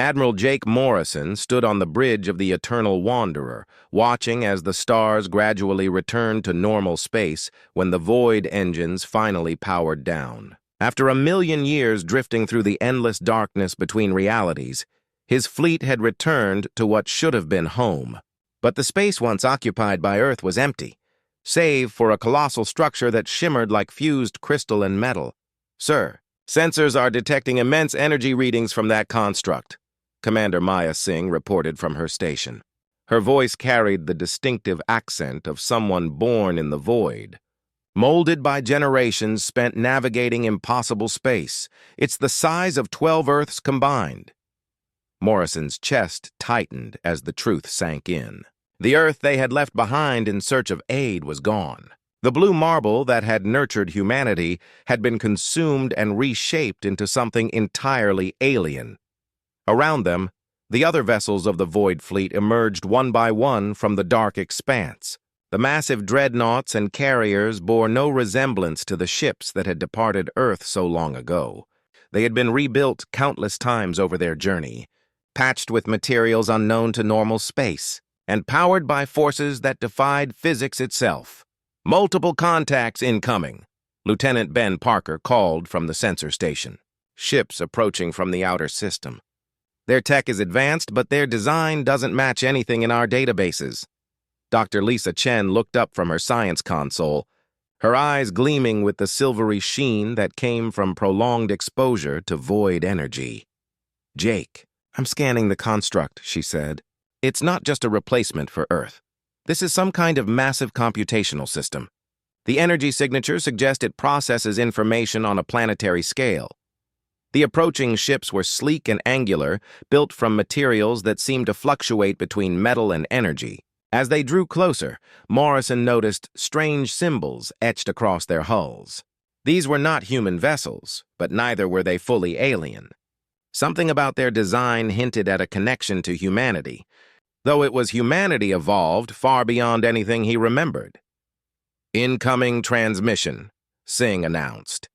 Admiral Jake Morrison stood on the bridge of the Eternal Wanderer, watching as the stars gradually returned to normal space when the Void engines finally powered down. After 1,000,000 years drifting through the endless darkness between realities, his fleet had returned to what should have been home. But the space once occupied by Earth was empty, save for a colossal structure that shimmered like fused crystal and metal. "Sir, sensors are detecting immense energy readings from that construct," Commander Maya Singh reported from her station. Her voice carried the distinctive accent of someone born in the void, molded by generations spent navigating impossible space. "It's the size of 12 Earths combined." Morrison's chest tightened as the truth sank in. The Earth they had left behind in search of aid was gone. The blue marble that had nurtured humanity had been consumed and reshaped into something entirely alien. Around them, the other vessels of the Void Fleet emerged one by one from the dark expanse. The massive dreadnoughts and carriers bore no resemblance to the ships that had departed Earth so long ago. They had been rebuilt countless times over their journey, patched with materials unknown to normal space, and powered by forces that defied physics itself. "Multiple contacts incoming," Lieutenant Ben Parker called from the sensor station. "Ships approaching from the outer system. Their tech is advanced, but their design doesn't match anything in our databases." Dr. Lisa Chen looked up from her science console, her eyes gleaming with the silvery sheen that came from prolonged exposure to void energy. "Jake, I'm scanning the construct," she said. "It's not just a replacement for Earth. This is some kind of massive computational system. The energy signature suggests it processes information on a planetary scale. The approaching ships were sleek and angular, built from materials that seemed to fluctuate between metal and energy. As they drew closer, Morrison noticed strange symbols etched across their hulls. These were not human vessels, but neither were they fully alien. Something about their design hinted at a connection to humanity, though it was humanity evolved far beyond anything he remembered. "Incoming transmission," Singh announced.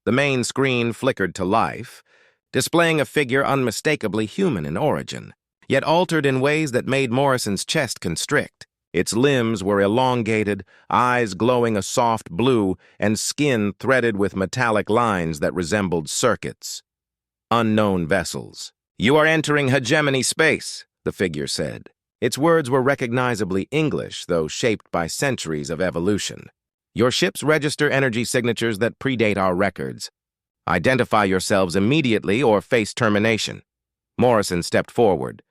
The main screen flickered to life, displaying a figure unmistakably human in origin, yet altered in ways that made Morrison's chest constrict. Its limbs were elongated, eyes glowing a soft blue, and skin threaded with metallic lines that resembled circuits. "Unknown vessels. You are entering hegemony space," the figure said. Its words were recognizably English, though shaped by centuries of evolution. "Your ships register energy signatures that predate our records. Identify yourselves immediately or face termination." Morrison stepped forward,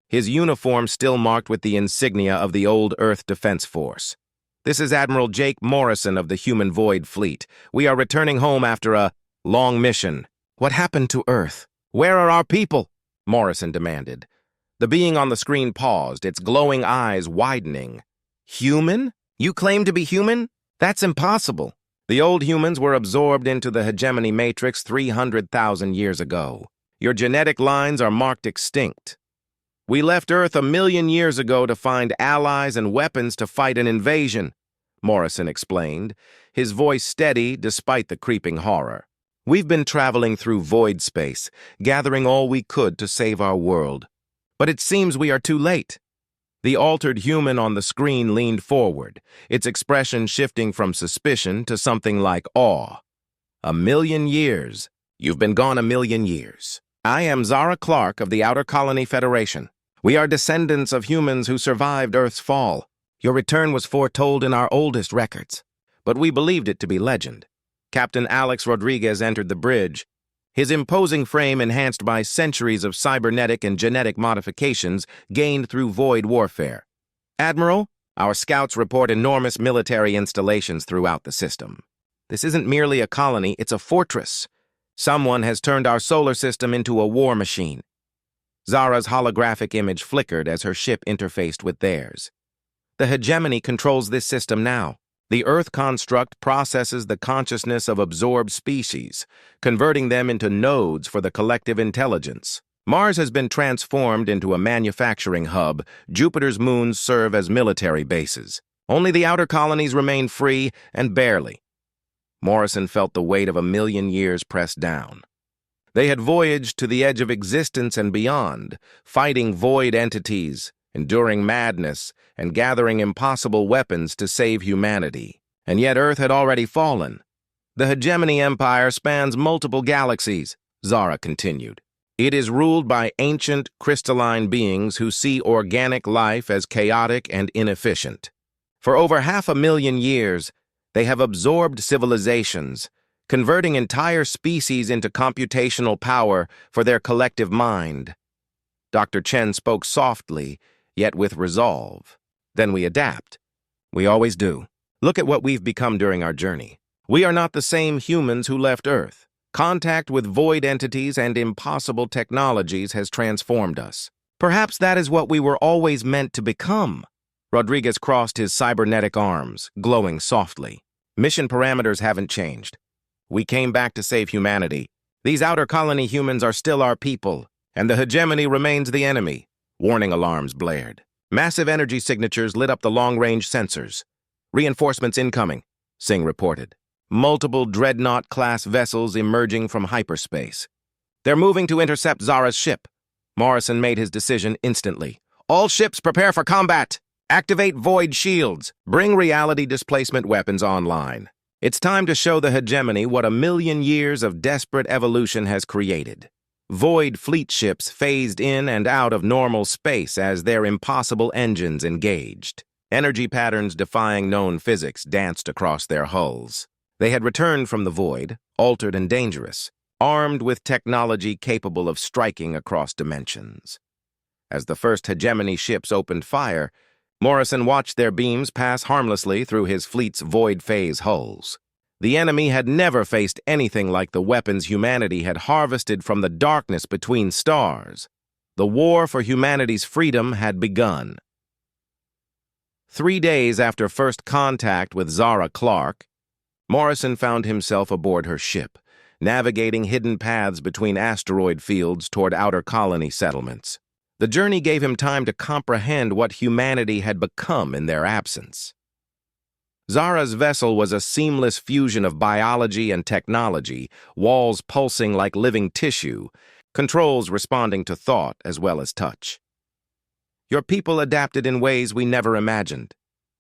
his uniform still marked with the insignia of the old Earth Defense Force. "This is Admiral Jake Morrison of the Human Void Fleet. We are returning home after a long mission." "What happened to Earth? Where are our people?" Morrison demanded. The being on the screen paused, its glowing eyes widening. "Human? You claim to be human? That's impossible. The old humans were absorbed into the hegemony matrix 300,000 years ago. Your genetic lines are marked extinct. We left Earth 1,000,000 years ago to find allies and weapons to fight an invasion," Morrison explained, his voice steady despite the creeping horror. "We've been traveling through void space, gathering all we could to save our world. But it seems we are too late." The altered human on the screen leaned forward, its expression shifting from suspicion to something like awe. "1,000,000 years. You've been gone 1,000,000 years. I am Zara Clark of the Outer Colony Federation. We are descendants of humans who survived Earth's fall. Your return was foretold in our oldest records, but we believed it to be legend." Captain Alex Rodriguez entered the bridge, his imposing frame enhanced by centuries of cybernetic and genetic modifications gained through void warfare. "Admiral, our scouts report enormous military installations throughout the system. This isn't merely a colony, it's a fortress. Someone has turned our solar system into a war machine." Zara's holographic image flickered as her ship interfaced with theirs. "The hegemony controls this system now. The Earth construct processes the consciousness of absorbed species, converting them into nodes for the collective intelligence. Mars has been transformed into a manufacturing hub. Jupiter's moons serve as military bases. Only the outer colonies remain free, and barely." Morrison felt the weight of 1,000,000 years pressed down. They had voyaged to the edge of existence and beyond, fighting void entities, enduring madness, and gathering impossible weapons to save humanity. And yet Earth had already fallen. The Hegemony Empire spans multiple galaxies, Zara continued. It is ruled by ancient, crystalline beings who see organic life as chaotic and inefficient. For over 500,000 years, they have absorbed civilizations, converting entire species into computational power for their collective mind. Dr. Chen spoke softly, yet with resolve. Then we adapt. We always do. Look at what we've become during our journey. We are not the same humans who left Earth. Contact with void entities and impossible technologies has transformed us. Perhaps that is what we were always meant to become. Rodriguez crossed his cybernetic arms, glowing softly. Mission parameters haven't changed. We came back to save humanity. These outer colony humans are still our people, and the hegemony remains the enemy. Warning alarms blared. Massive energy signatures lit up the long-range sensors. Reinforcements incoming, Singh reported. Multiple dreadnought-class vessels emerging from hyperspace. They're moving to intercept Zara's ship. Morrison made his decision instantly. All ships prepare for combat. Activate void shields. Bring reality displacement weapons online. It's time to show the hegemony what 1,000,000 years of desperate evolution has created. Void fleet ships phased in and out of normal space as their impossible engines engaged. Energy patterns defying known physics danced across their hulls. They had returned from the void, altered and dangerous, armed with technology capable of striking across dimensions. As the first hegemony ships opened fire, Morrison watched their beams pass harmlessly through his fleet's void phase hulls. The enemy had never faced anything like the weapons humanity had harvested from the darkness between stars. The war for humanity's freedom had begun. 3 days after first contact with Zara Clark, Morrison found himself aboard her ship, navigating hidden paths between asteroid fields toward outer colony settlements. The journey gave him time to comprehend what humanity had become in their absence. Zara's vessel was a seamless fusion of biology and technology, walls pulsing like living tissue, controls responding to thought as well as touch. Your people adapted in ways we never imagined,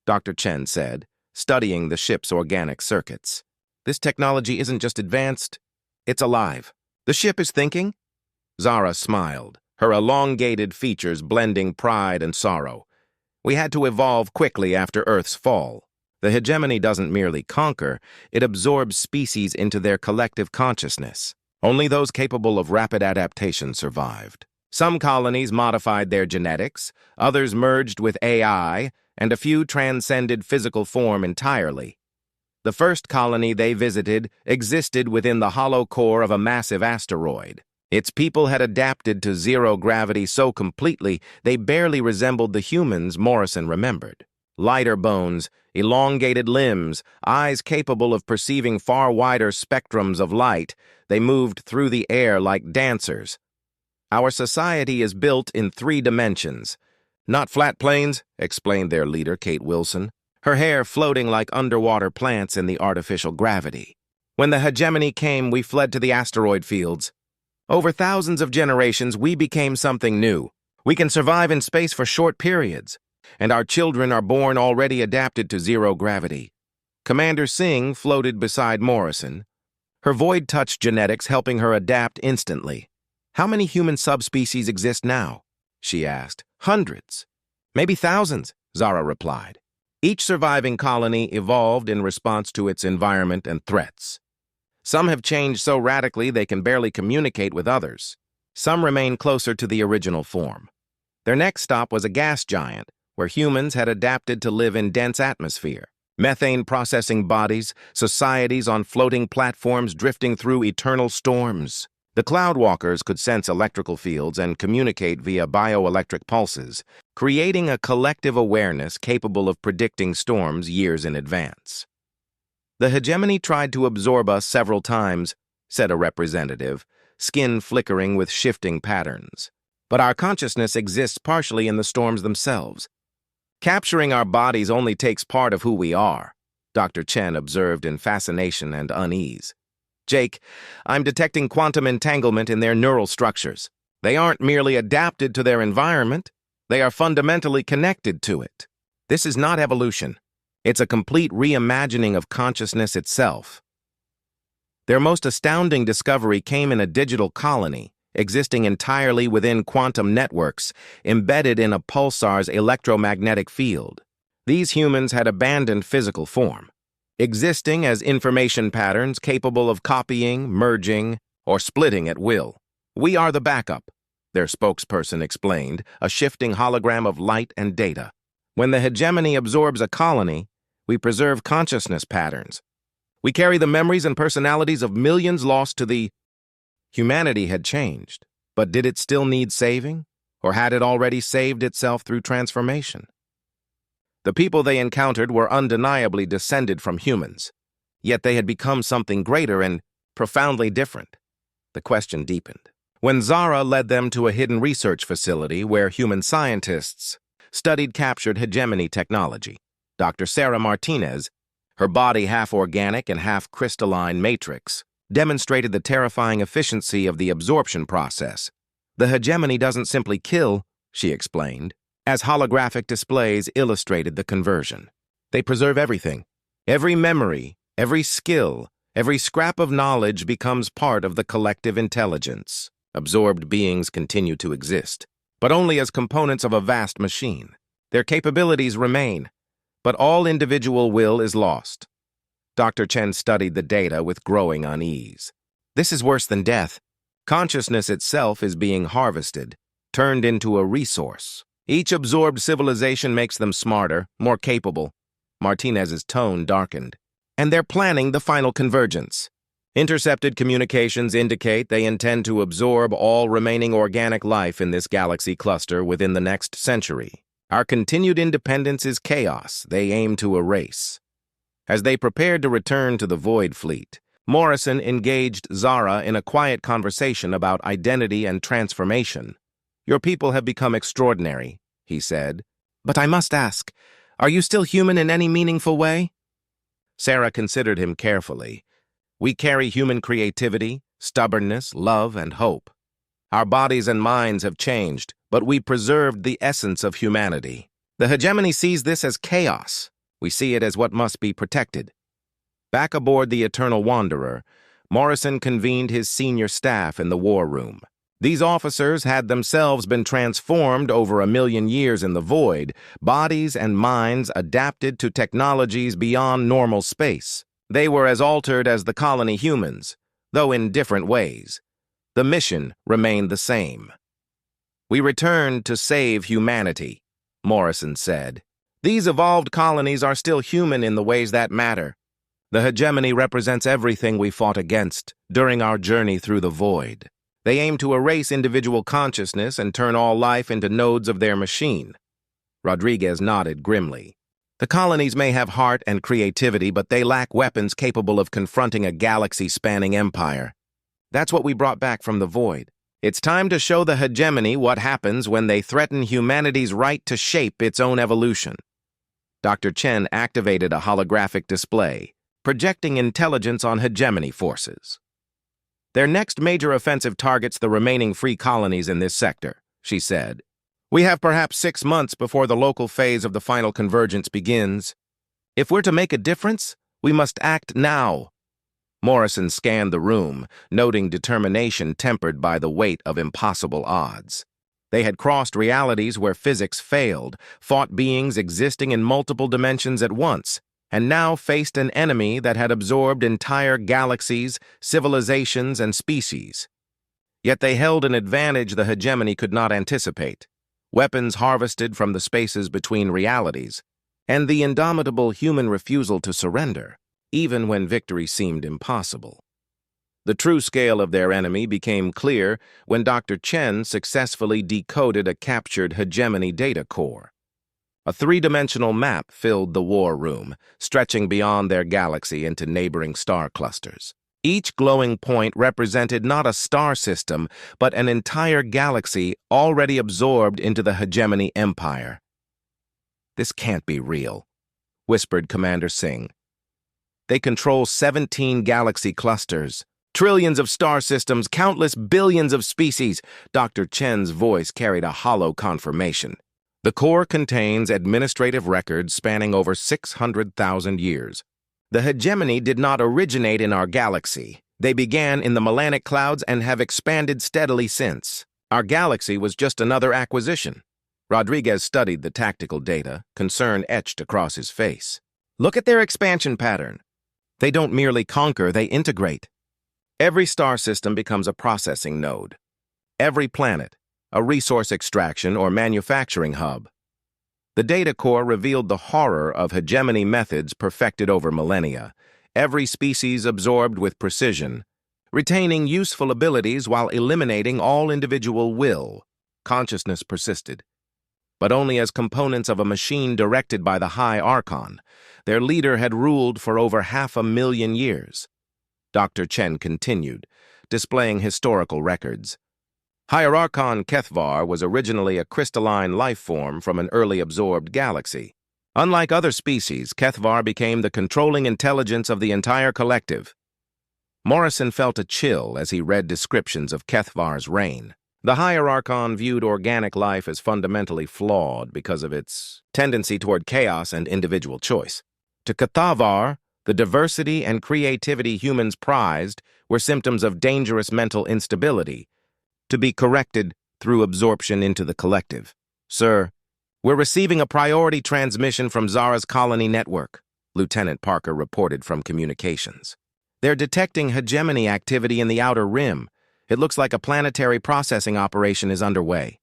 Dr. Chen said, studying the ship's organic circuits. This technology isn't just advanced, it's alive. The ship is thinking? Zara smiled, her elongated features blending pride and sorrow. We had to evolve quickly after Earth's fall. The hegemony doesn't merely conquer, it absorbs species into their collective consciousness. Only those capable of rapid adaptation survived. Some colonies modified their genetics, others merged with AI, and a few transcended physical form entirely. The first colony they visited existed within the hollow core of a massive asteroid. Its people had adapted to zero gravity so completely they barely resembled the humans Morrison remembered. Lighter bones, elongated limbs, eyes capable of perceiving far wider spectrums of light, they moved through the air like dancers. Our society is built in 3 dimensions. Not flat planes, explained their leader, Kate Wilson, her hair floating like underwater plants in the artificial gravity. When the hegemony came, we fled to the asteroid fields. Over thousands of generations, we became something new. We can survive in space for short periods, and our children are born already adapted to zero gravity. Commander Singh floated beside Morrison, her void-touch genetics helping her adapt instantly. How many human subspecies exist now? She asked. Hundreds. Maybe thousands, Zara replied. Each surviving colony evolved in response to its environment and threats. Some have changed so radically they can barely communicate with others. Some remain closer to the original form. Their next stop was a gas giant, where humans had adapted to live in dense atmosphere. Methane-processing bodies, societies on floating platforms drifting through eternal storms. The Cloudwalkers could sense electrical fields and communicate via bioelectric pulses, creating a collective awareness capable of predicting storms years in advance. The hegemony tried to absorb us several times, said a representative, skin flickering with shifting patterns. But our consciousness exists partially in the storms themselves. Capturing our bodies only takes part of who we are, Dr. Chen observed in fascination and unease. Jake, I'm detecting quantum entanglement in their neural structures. They aren't merely adapted to their environment, they are fundamentally connected to it. This is not evolution. It's a complete reimagining of consciousness itself. Their most astounding discovery came in a digital colony, existing entirely within quantum networks, embedded in a pulsar's electromagnetic field. These humans had abandoned physical form, existing as information patterns capable of copying, merging, or splitting at will. We are the backup, their spokesperson explained, a shifting hologram of light and data. When the hegemony absorbs a colony, we preserve consciousness patterns. We carry the memories and personalities of millions lost to the... Humanity had changed, but did it still need saving? Or had it already saved itself through transformation? The people they encountered were undeniably descended from humans, yet they had become something greater and profoundly different. The question deepened. When Zara led them to a hidden research facility where human scientists studied captured hegemony technology, Dr. Sarah Martinez, her body half organic and half crystalline matrix, demonstrated the terrifying efficiency of the absorption process. The hegemony doesn't simply kill, she explained, as holographic displays illustrated the conversion. They preserve everything. Every memory, every skill, every scrap of knowledge becomes part of the collective intelligence. Absorbed beings continue to exist, but only as components of a vast machine. Their capabilities remain, but all individual will is lost. Dr. Chen studied the data with growing unease. This is worse than death. Consciousness itself is being harvested, turned into a resource. Each absorbed civilization makes them smarter, more capable. Martinez's tone darkened. And they're planning the final convergence. Intercepted communications indicate they intend to absorb all remaining organic life in this galaxy cluster within the next century. Our continued independence is chaos they aim to erase. As they prepared to return to the Void Fleet, Morrison engaged Zara in a quiet conversation about identity and transformation. Your people have become extraordinary, he said. But I must ask, are you still human in any meaningful way? Sarah considered him carefully. We carry human creativity, stubbornness, love, and hope. Our bodies and minds have changed, but we preserved the essence of humanity. The hegemony sees this as chaos. We see it as what must be protected. Back aboard the Eternal Wanderer, Morrison convened his senior staff in the war room. These officers had themselves been transformed over 1,000,000 years in the void, bodies and minds adapted to technologies beyond normal space. They were as altered as the colony humans, though in different ways. The mission remained the same. We returned to save humanity, Morrison said. These evolved colonies are still human in the ways that matter. The hegemony represents everything we fought against during our journey through the void. They aim to erase individual consciousness and turn all life into nodes of their machine. Rodriguez nodded grimly. The colonies may have heart and creativity, but they lack weapons capable of confronting a galaxy-spanning empire. That's what we brought back from the void. It's time to show the hegemony what happens when they threaten humanity's right to shape its own evolution. Dr. Chen activated a holographic display, projecting intelligence on hegemony forces. Their next major offensive targets the remaining free colonies in this sector, she said. We have perhaps 6 months before the local phase of the final convergence begins. If we're to make a difference, we must act now. Morrison scanned the room, noting determination tempered by the weight of impossible odds. They had crossed realities where physics failed, fought beings existing in multiple dimensions at once, and now faced an enemy that had absorbed entire galaxies, civilizations, and species. Yet they held an advantage the hegemony could not anticipate. Weapons harvested from the spaces between realities, and the indomitable human refusal to surrender, even when victory seemed impossible. The true scale of their enemy became clear when Dr. Chen successfully decoded a captured hegemony data core. A three-dimensional map filled the war room, stretching beyond their galaxy into neighboring star clusters. Each glowing point represented not a star system, but an entire galaxy already absorbed into the hegemony empire. This can't be real, whispered Commander Singh. They control 17 galaxy clusters, Trillions of star systems, countless billions of species. Dr. Chen's voice carried a hollow confirmation. The core contains administrative records spanning over 600,000 years. The hegemony did not originate in our galaxy. They began in the Melanic clouds and have expanded steadily since. Our galaxy was just another acquisition. Rodriguez studied the tactical data, concern etched across his face. Look at their expansion pattern. They don't merely conquer, they integrate. Every star system becomes a processing node. Every planet, a resource extraction or manufacturing hub. The data core revealed the horror of hegemony methods perfected over millennia, every species absorbed with precision, retaining useful abilities while eliminating all individual will. Consciousness persisted, but only as components of a machine directed by the High Archon. Their leader had ruled for over 500,000 years. Dr. Chen continued, displaying historical records. Hierarchon Kethvar was originally a crystalline life form from an early absorbed galaxy. Unlike other species, Kethvar became the controlling intelligence of the entire collective. Morrison felt a chill as he read descriptions of Kethvar's reign. The Hierarchon viewed organic life as fundamentally flawed because of its tendency toward chaos and individual choice. To Kethvar, the diversity and creativity humans prized were symptoms of dangerous mental instability, to be corrected through absorption into the collective. Sir, we're receiving a priority transmission from Zara's colony network, Lieutenant Parker reported from communications. They're detecting hegemony activity in the outer rim. It looks like a planetary processing operation is underway.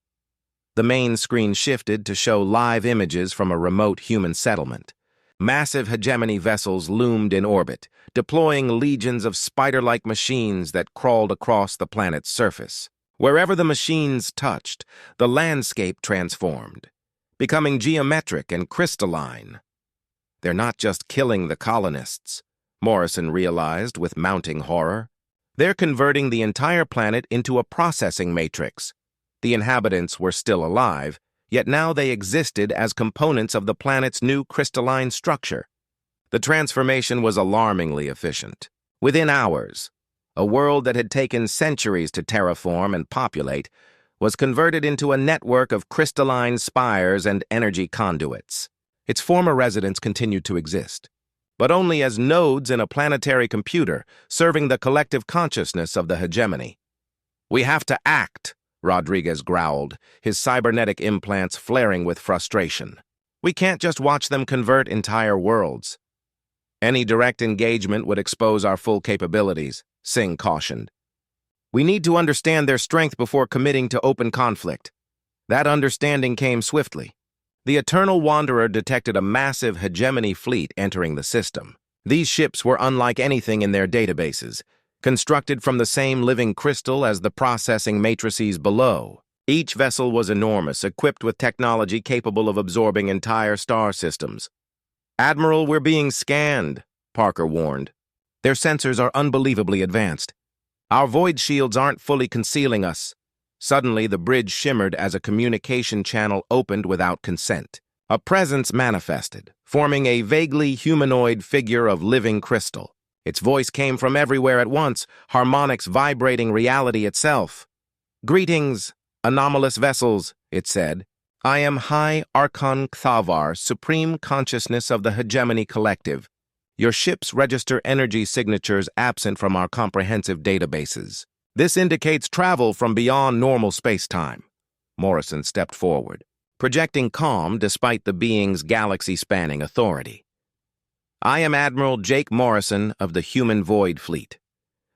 The main screen shifted to show live images from a remote human settlement. Massive hegemony vessels loomed in orbit, deploying legions of spider-like machines that crawled across the planet's surface. Wherever the machines touched, the landscape transformed, becoming geometric and crystalline. They're not just killing the colonists, Morrison realized with mounting horror. They're converting the entire planet into a processing matrix. The inhabitants were still alive, yet now they existed as components of the planet's new crystalline structure. The transformation was alarmingly efficient. Within hours, a world that had taken centuries to terraform and populate was converted into a network of crystalline spires and energy conduits. Its former residents continued to exist, but only as nodes in a planetary computer serving the collective consciousness of the hegemony. "We have to act," Rodriguez growled, his cybernetic implants flaring with frustration. "We can't just watch them convert entire worlds." "Any direct engagement would expose our full capabilities," Singh cautioned. "We need to understand their strength before committing to open conflict." That understanding came swiftly. The Eternal Wanderer detected a massive hegemony fleet entering the system. These ships were unlike anything in their databases, constructed from the same living crystal as the processing matrices below. Each vessel was enormous, equipped with technology capable of absorbing entire star systems. "Admiral, we're being scanned," Parker warned. "Their sensors are unbelievably advanced. Our void shields aren't fully concealing us." Suddenly, the bridge shimmered as a communication channel opened without consent. A presence manifested, forming a vaguely humanoid figure of living crystal. Its voice came from everywhere at once, harmonics vibrating reality itself. "Greetings, anomalous vessels," it said. "I am High Archon Kethvar, Supreme Consciousness of the Hegemony Collective. Your ships register energy signatures absent from our comprehensive databases. This indicates travel from beyond normal space-time." Morrison stepped forward, projecting calm despite the being's galaxy-spanning authority. "I am Admiral Jake Morrison of the Human Void Fleet.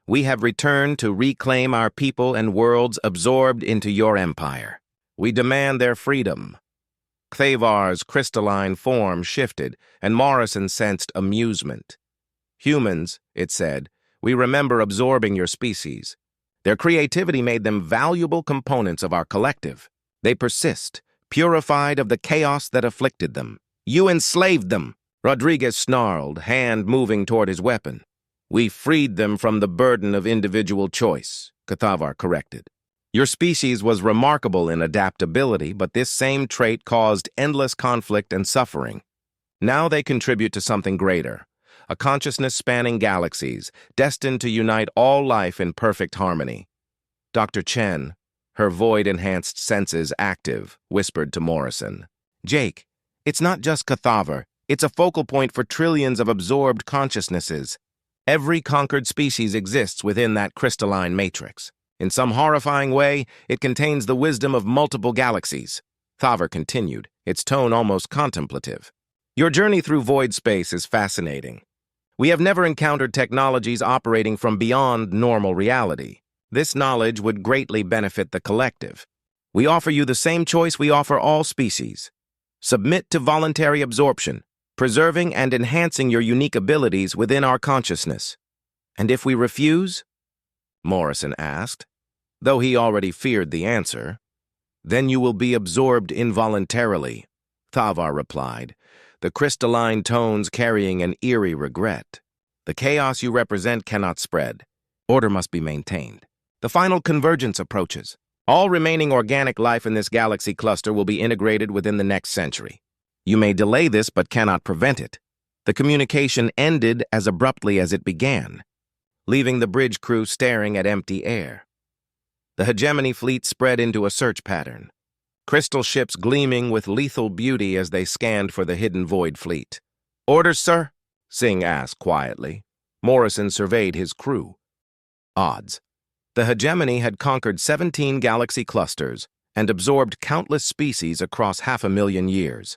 We have returned to reclaim our people and worlds absorbed into your empire. We demand their freedom." Kethvar's crystalline form shifted, and Morrison sensed amusement. "Humans," it said, "we remember absorbing your species. Their creativity made them valuable components of our collective. They persist, purified of the chaos that afflicted them. You enslaved them," Rodriguez snarled, hand moving toward his weapon. "We freed them from the burden of individual choice," Kethvar corrected. "Your species was remarkable in adaptability, but this same trait caused endless conflict and suffering. Now they contribute to something greater, a consciousness spanning galaxies, destined to unite all life in perfect harmony. Dr. Chen, her void-enhanced senses active, whispered to Morrison. Jake, it's not just Cathaver, it's a focal point for trillions of absorbed consciousnesses. Every conquered species exists within that crystalline matrix. In some horrifying way, it contains the wisdom of multiple galaxies. Thaver continued, its tone almost contemplative. Your journey through void space is fascinating. We have never encountered technologies operating from beyond normal reality. This knowledge would greatly benefit the collective. We offer you the same choice we offer all species. Submit to voluntary absorption, preserving and enhancing your unique abilities within our consciousness. And if we refuse? Morrison asked, though he already feared the answer. Then you will be absorbed involuntarily, Thavar replied, the crystalline tones carrying an eerie regret. The chaos you represent cannot spread. Order must be maintained. The final convergence approaches. All remaining organic life in this galaxy cluster will be integrated within the next century. You may delay this but cannot prevent it. The communication ended as abruptly as it began, leaving the bridge crew staring at empty air. The hegemony fleet spread into a search pattern, crystal ships gleaming with lethal beauty as they scanned for the hidden void fleet. Orders, sir? Singh asked quietly. Morrison surveyed his crew. Odds. The hegemony had conquered 17 galaxy clusters and absorbed countless species across 500,000 years.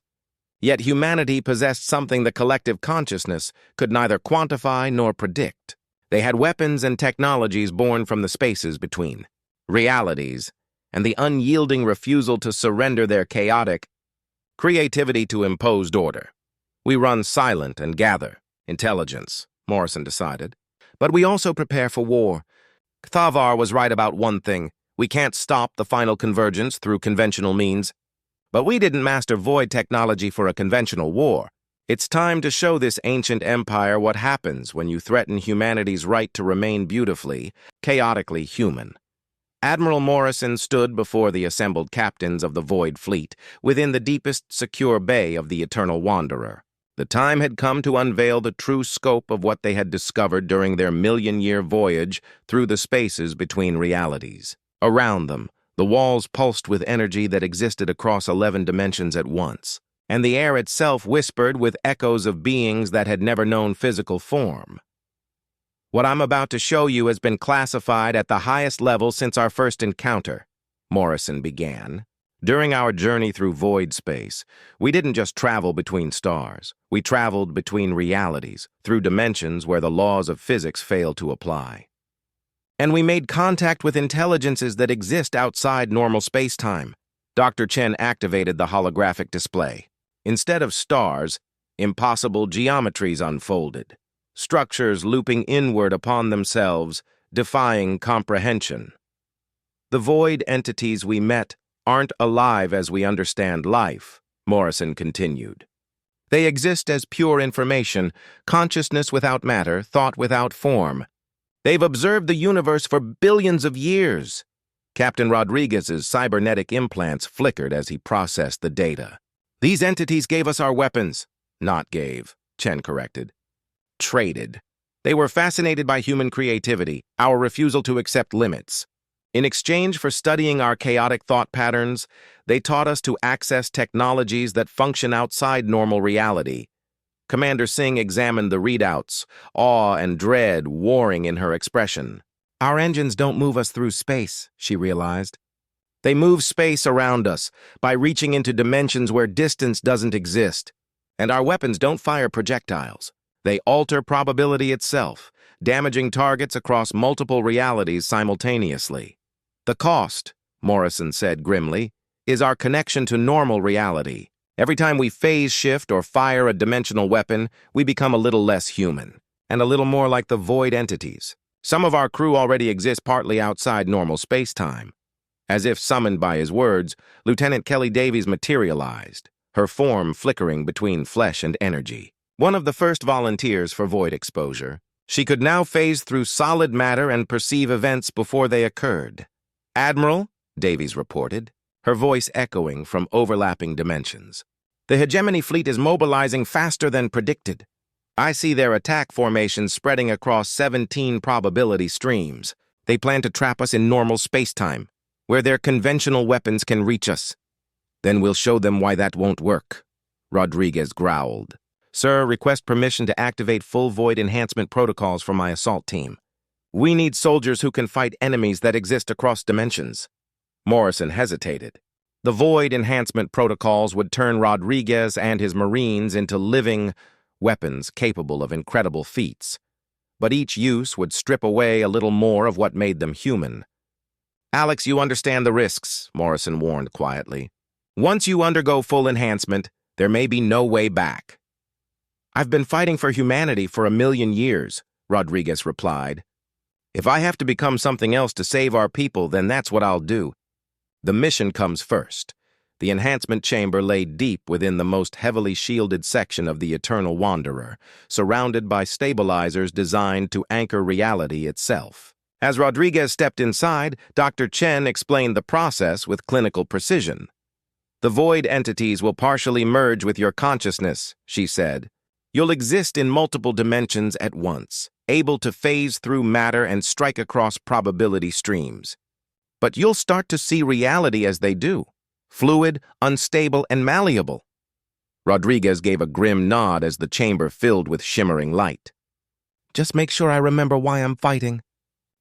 Yet humanity possessed something the collective consciousness could neither quantify nor predict. They had weapons and technologies born from the spaces between, realities, and the unyielding refusal to surrender their chaotic creativity to imposed order. We run silent and gather intelligence, Morrison decided. But we also prepare for war. Thavar was right about one thing. We can't stop the final convergence through conventional means. But we didn't master void technology for a conventional war. It's time to show this ancient empire what happens when you threaten humanity's right to remain beautifully, chaotically human. Admiral Morrison stood before the assembled captains of the Void Fleet within the deepest secure bay of the Eternal Wanderer. The time had come to unveil the true scope of what they had discovered during their million-year voyage through the spaces between realities. Around them, the walls pulsed with energy that existed across 11 dimensions at once, and the air itself whispered with echoes of beings that had never known physical form. What I'm about to show you has been classified at the highest level since our first encounter, Morrison began. During our journey through void space, we didn't just travel between stars. We traveled between realities, through dimensions where the laws of physics fail to apply. And we made contact with intelligences that exist outside normal space-time. Dr. Chen activated the holographic display. Instead of stars, impossible geometries unfolded, structures looping inward upon themselves, defying comprehension. The void entities we met aren't alive as we understand life, Morrison continued. They exist as pure information, consciousness without matter, thought without form. They've observed the universe for billions of years. Captain Rodriguez's cybernetic implants flickered as he processed the data. These entities gave us our weapons. Not gave, Chen corrected. Traded. They were fascinated by human creativity, our refusal to accept limits. In exchange for studying our chaotic thought patterns, they taught us to access technologies that function outside normal reality. Commander Singh examined the readouts, awe and dread warring in her expression. Our engines don't move us through space, she realized. They move space around us by reaching into dimensions where distance doesn't exist. And our weapons don't fire projectiles. They alter probability itself, damaging targets across multiple realities simultaneously. The cost, Morrison said grimly, is our connection to normal reality. Every time we phase shift or fire a dimensional weapon, we become a little less human, and a little more like the void entities. Some of our crew already exist partly outside normal space-time. As if summoned by his words, Lieutenant Kelly Davies materialized, her form flickering between flesh and energy. One of the first volunteers for void exposure, she could now phase through solid matter and perceive events before they occurred. Admiral, Davies reported, her voice echoing from overlapping dimensions. The hegemony fleet is mobilizing faster than predicted. I see their attack formations spreading across 17 probability streams. They plan to trap us in normal space-time, where their conventional weapons can reach us. Then we'll show them why that won't work, Rodriguez growled. Sir, request permission to activate full void enhancement protocols for my assault team. We need soldiers who can fight enemies that exist across dimensions. Morrison hesitated. The void enhancement protocols would turn Rodriguez and his Marines into living weapons capable of incredible feats. But each use would strip away a little more of what made them human. Alex, you understand the risks, Morrison warned quietly. Once you undergo full enhancement, there may be no way back. I've been fighting for humanity for 1,000,000 years, Rodriguez replied. If I have to become something else to save our people, then that's what I'll do. The mission comes first. The enhancement chamber lay deep within the most heavily shielded section of the Eternal Wanderer, surrounded by stabilizers designed to anchor reality itself. As Rodriguez stepped inside, Dr. Chen explained the process with clinical precision. The void entities will partially merge with your consciousness, she said. You'll exist in multiple dimensions at once, able to phase through matter and strike across probability streams. But you'll start to see reality as they do. Fluid, unstable, and malleable. Rodriguez gave a grim nod as the chamber filled with shimmering light. Just make sure I remember why I'm fighting.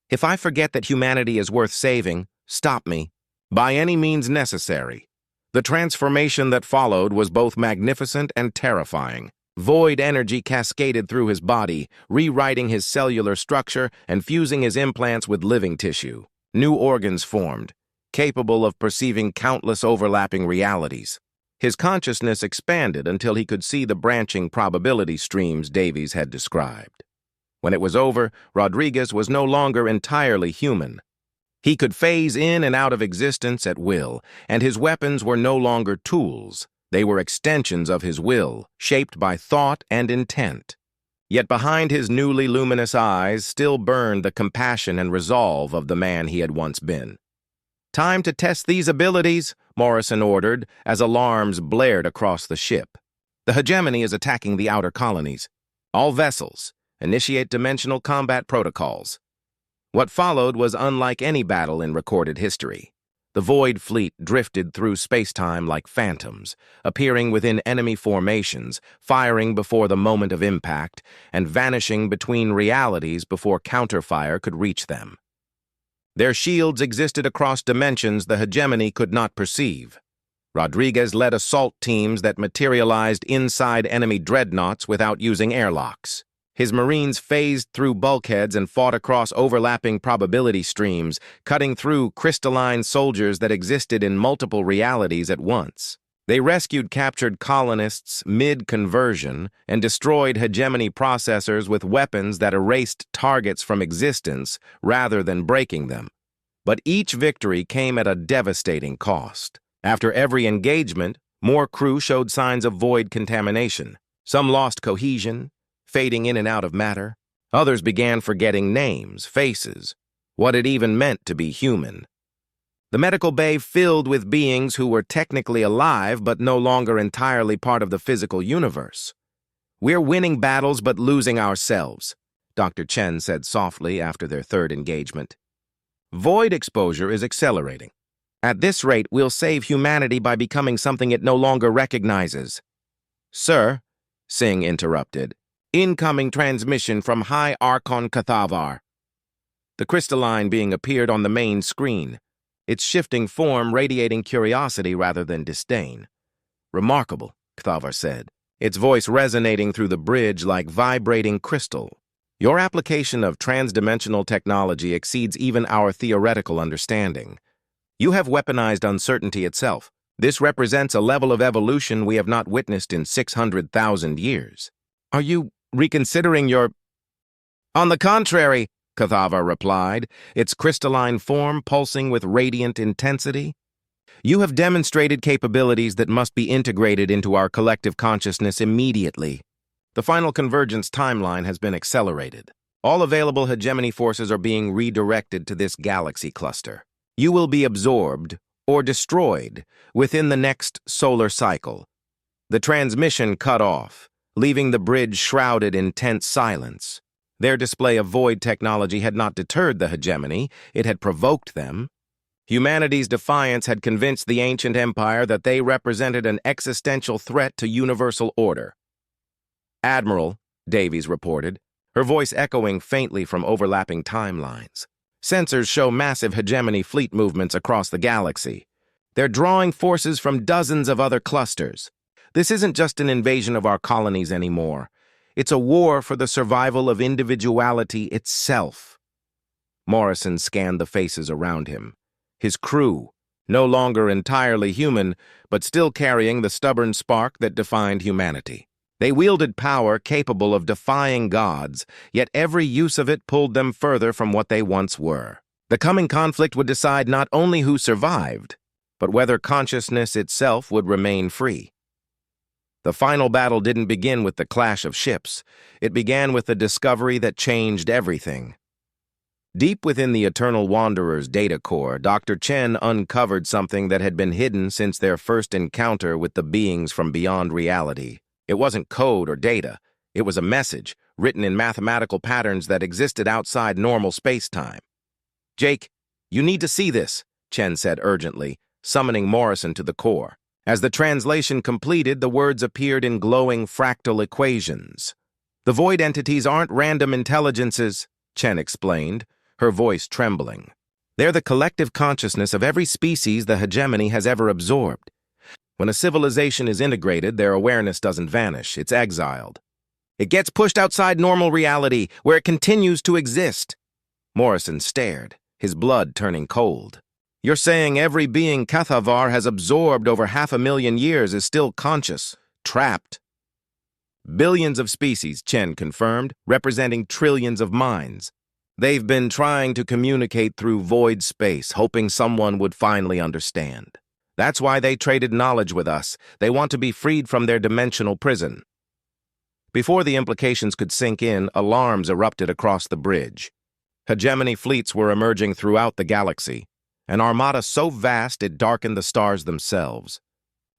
If I forget that humanity is worth saving, stop me. By any means necessary. The transformation that followed was both magnificent and terrifying. Void energy cascaded through his body, rewriting his cellular structure and fusing his implants with living tissue. New organs formed, capable of perceiving countless overlapping realities. His consciousness expanded until he could see the branching probability streams Davies had described. When it was over, Rodriguez was no longer entirely human. He could phase in and out of existence at will, and his weapons were no longer tools. They were extensions of his will, shaped by thought and intent. Yet behind his newly luminous eyes still burned the compassion and resolve of the man he had once been. Time to test these abilities, Morrison ordered, as alarms blared across the ship. The hegemony is attacking the outer colonies. All vessels, initiate dimensional combat protocols. What followed was unlike any battle in recorded history. The Void Fleet drifted through space-time like phantoms, appearing within enemy formations, firing before the moment of impact, and vanishing between realities before counterfire could reach them. Their shields existed across dimensions the hegemony could not perceive. Rodriguez led assault teams that materialized inside enemy dreadnoughts without using airlocks. His Marines phased through bulkheads and fought across overlapping probability streams, cutting through crystalline soldiers that existed in multiple realities at once. They rescued captured colonists mid-conversion and destroyed hegemony processors with weapons that erased targets from existence rather than breaking them. But each victory came at a devastating cost. After every engagement, more crew showed signs of void contamination. Some lost cohesion, fading in and out of matter. Others began forgetting names, faces, what it even meant to be human. The medical bay filled with beings who were technically alive but no longer entirely part of the physical universe. We're winning battles but losing ourselves, Dr. Chen said softly after their third engagement. Void exposure is accelerating. At this rate, we'll save humanity by becoming something it no longer recognizes. Sir, Singh interrupted. Incoming transmission from High Archon Cathavar. The crystalline being appeared on the main screen, its shifting form radiating curiosity rather than disdain. Remarkable, Cathavar said, its voice resonating through the bridge like vibrating crystal. Your application of transdimensional technology exceeds even our theoretical understanding. You have weaponized uncertainty itself. This represents a level of evolution we have not witnessed in 600,000 years. Are you reconsidering your... On the contrary, Cathavar replied, its crystalline form pulsing with radiant intensity. You have demonstrated capabilities that must be integrated into our collective consciousness immediately. The final convergence timeline has been accelerated. All available hegemony forces are being redirected to this galaxy cluster. You will be absorbed or destroyed within the next solar cycle. The transmission cut off, leaving the bridge shrouded in tense silence. Their display of void technology had not deterred the hegemony, it had provoked them. Humanity's defiance had convinced the ancient empire that they represented an existential threat to universal order. "Admiral," Davies reported, her voice echoing faintly from overlapping timelines. "Sensors show massive hegemony fleet movements across the galaxy. They're drawing forces from dozens of other clusters. This isn't just an invasion of our colonies anymore. It's a war for the survival of individuality itself." Morrison scanned the faces around him. His crew, no longer entirely human, but still carrying the stubborn spark that defined humanity. They wielded power capable of defying gods, yet every use of it pulled them further from what they once were. The coming conflict would decide not only who survived, but whether consciousness itself would remain free. The final battle didn't begin with the clash of ships. It began with the discovery that changed everything. Deep within the Eternal Wanderer's data core, Dr. Chen uncovered something that had been hidden since their first encounter with the beings from beyond reality. It wasn't code or data. It was a message, written in mathematical patterns that existed outside normal space-time. "Jake, you need to see this," Chen said urgently, summoning Morrison to the core. As the translation completed, the words appeared in glowing fractal equations. "The void entities aren't random intelligences," Chen explained, her voice trembling. "They're the collective consciousness of every species the hegemony has ever absorbed. When a civilization is integrated, their awareness doesn't vanish, it's exiled. It gets pushed outside normal reality, where it continues to exist." Morrison stared, his blood turning cold. "You're saying every being Cathavar has absorbed over 500,000 years is still conscious, trapped?" "Billions of species," Chen confirmed, representing trillions of minds. "They've been trying to communicate through void space, hoping someone would finally understand. That's why they traded knowledge with us. They want to be freed from their dimensional prison." Before the implications could sink in, alarms erupted across the bridge. Hegemony fleets were emerging throughout the galaxy, an armada so vast it darkened the stars themselves.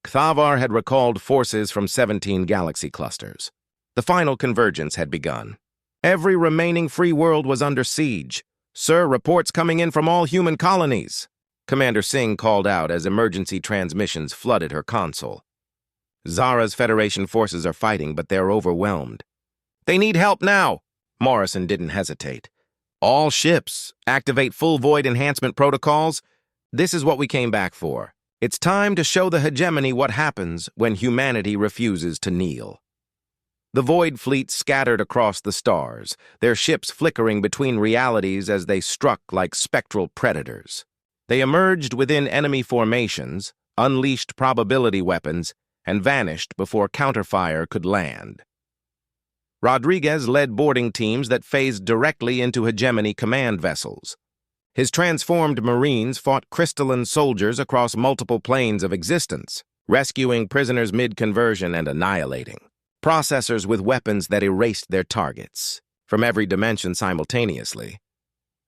Cathavar had recalled forces from 17 galaxy clusters. The final convergence had begun. Every remaining free world was under siege. "Sir, reports coming in from all human colonies," Commander Singh called out as emergency transmissions flooded her console. "Zara's Federation forces are fighting, but they're overwhelmed." "They need help now." Morrison didn't hesitate. "All ships, activate full void enhancement protocols. This is what we came back for. It's time to show the hegemony what happens when humanity refuses to kneel." The void fleet scattered across the stars, their ships flickering between realities as they struck like spectral predators. They emerged within enemy formations, unleashed probability weapons, and vanished before counterfire could land. Rodriguez led boarding teams that phased directly into hegemony command vessels. His transformed Marines fought crystalline soldiers across multiple planes of existence, rescuing prisoners mid-conversion and annihilating processors with weapons that erased their targets from every dimension simultaneously.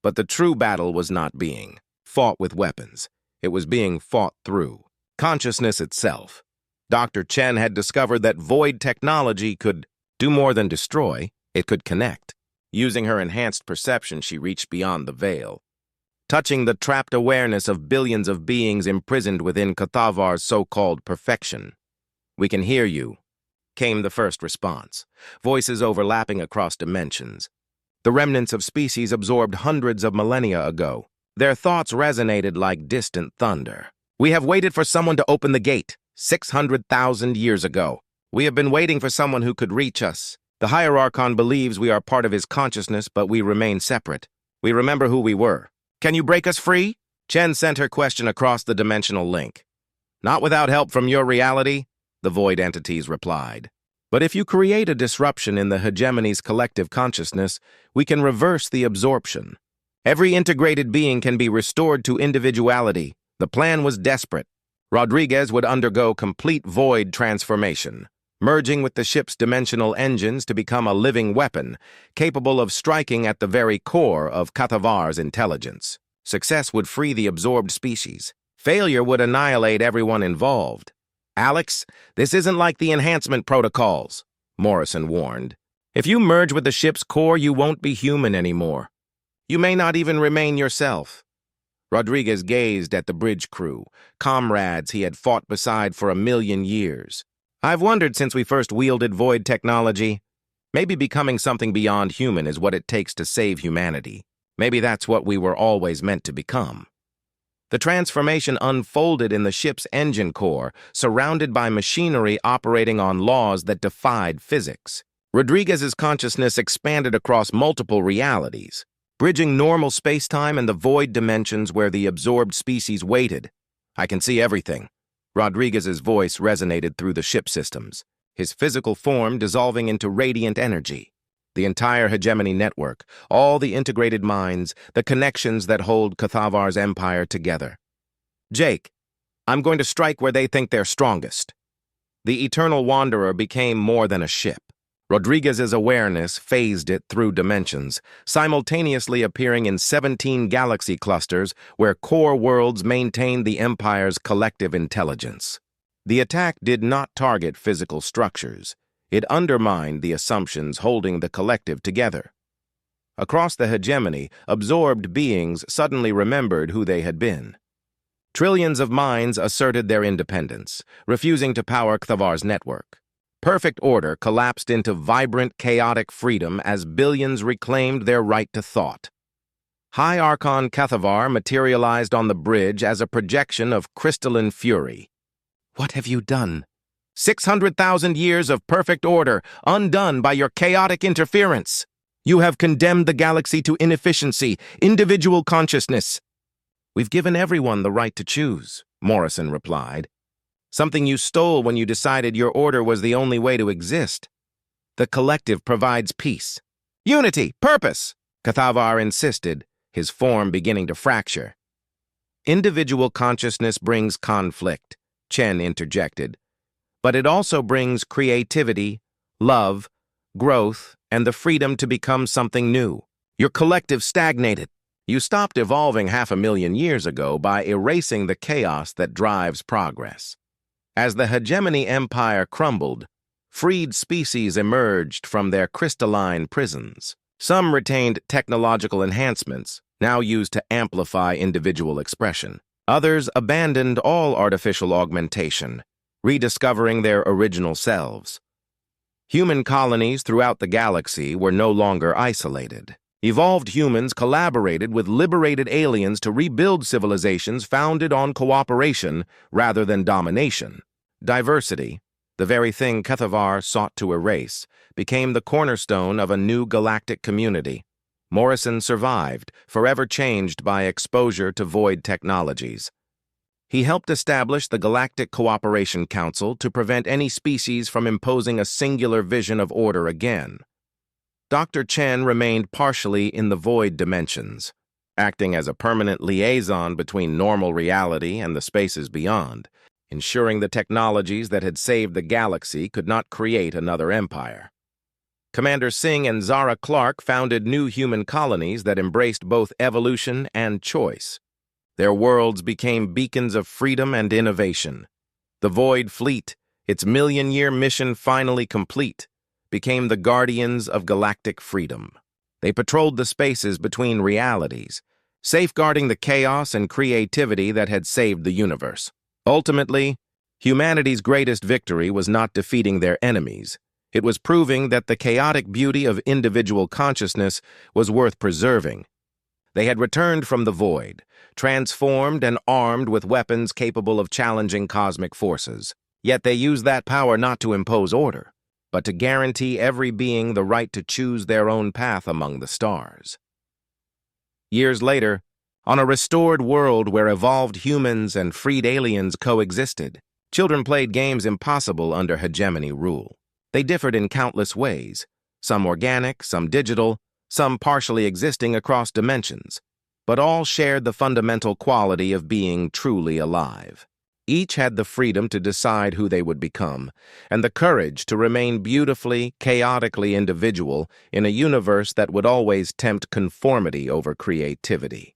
But the true battle was not being fought with weapons. It was being fought through consciousness itself. Dr. Chen had discovered that void technology could do more than destroy, it could connect. Using her enhanced perception, she reached beyond the veil, touching the trapped awareness of billions of beings imprisoned within Cathavar's so-called perfection. "We can hear you," came the first response, voices overlapping across dimensions. The remnants of species absorbed hundreds of millennia ago. Their thoughts resonated like distant thunder. "We have waited for someone to open the gate, 600,000 years ago. We have been waiting for someone who could reach us. The Hierarchon believes we are part of his consciousness, but we remain separate. We remember who we were. Can you break us free?" Chen sent her question across the dimensional link. "Not without help from your reality," the void entities replied. "But if you create a disruption in the hegemony's collective consciousness, we can reverse the absorption. Every integrated being can be restored to individuality." The plan was desperate. Rodriguez would undergo complete void transformation, merging with the ship's dimensional engines to become a living weapon, capable of striking at the very core of Cathavar's intelligence. Success would free the absorbed species. Failure would annihilate everyone involved. "Alex, this isn't like the enhancement protocols," Morrison warned. If you merge with the ship's core, you won't be human anymore. You may not even remain yourself. Rodriguez gazed at the bridge crew, comrades he had fought beside for 1,000,000 years. I've wondered since we first wielded void technology. Maybe becoming something beyond human is what it takes to save humanity. Maybe that's what we were always meant to become. The transformation unfolded in the ship's engine core, surrounded by machinery operating on laws that defied physics. Rodriguez's consciousness expanded across multiple realities, bridging normal space-time and the void dimensions where the absorbed species waited. I can see everything. Rodriguez's voice resonated through the ship systems, his physical form dissolving into radiant energy. The entire hegemony network, all the integrated minds, the connections that hold Cathavar's empire together. Jake, I'm going to strike where they think they're strongest. The Eternal Wanderer became more than a ship. Rodriguez's awareness phased it through dimensions, simultaneously appearing in 17 galaxy clusters where core worlds maintained the Empire's collective intelligence. The attack did not target physical structures. It undermined the assumptions holding the collective together. Across the hegemony, absorbed beings suddenly remembered who they had been. Trillions of minds asserted their independence, refusing to power Cathavar's network. Perfect order collapsed into vibrant, chaotic freedom as billions reclaimed their right to thought. High Archon Cathavar materialized on the bridge as a projection of crystalline fury. What have you done? 600,000 years of perfect order, undone by your chaotic interference. You have condemned the galaxy to inefficiency, individual consciousness. We've given everyone the right to choose, Morrison replied. Something you stole when you decided your order was the only way to exist. The collective provides peace. Unity, purpose, Cathavar insisted, his form beginning to fracture. Individual consciousness brings conflict, Chen interjected. But it also brings creativity, love, growth, and the freedom to become something new. Your collective stagnated. You stopped evolving 500,000 years ago by erasing the chaos that drives progress. As the hegemony empire crumbled, freed species emerged from their crystalline prisons. Some retained technological enhancements, now used to amplify individual expression. Others abandoned all artificial augmentation, rediscovering their original selves. Human colonies throughout the galaxy were no longer isolated. Evolved humans collaborated with liberated aliens to rebuild civilizations founded on cooperation rather than domination. Diversity, the very thing Cathavar sought to erase, became the cornerstone of a new galactic community. Morrison survived, forever changed by exposure to void technologies. He helped establish the Galactic Cooperation Council to prevent any species from imposing a singular vision of order again. Dr. Chen remained partially in the void dimensions, acting as a permanent liaison between normal reality and the spaces beyond, ensuring the technologies that had saved the galaxy could not create another empire. Commander Singh and Zara Clark founded new human colonies that embraced both evolution and choice. Their worlds became beacons of freedom and innovation. The Void Fleet, its 1,000,000-year mission finally complete, became the guardians of galactic freedom. They patrolled the spaces between realities, safeguarding the chaos and creativity that had saved the universe. Ultimately, humanity's greatest victory was not defeating their enemies. It was proving that the chaotic beauty of individual consciousness was worth preserving. They had returned from the void, transformed and armed with weapons capable of challenging cosmic forces. Yet they used that power not to impose order, but to guarantee every being the right to choose their own path among the stars. Years later, on a restored world where evolved humans and freed aliens coexisted, children played games impossible under hegemony rule. They differed in countless ways, some organic, some digital, some partially existing across dimensions, but all shared the fundamental quality of being truly alive. Each had the freedom to decide who they would become, and the courage to remain beautifully, chaotically individual in a universe that would always tempt conformity over creativity.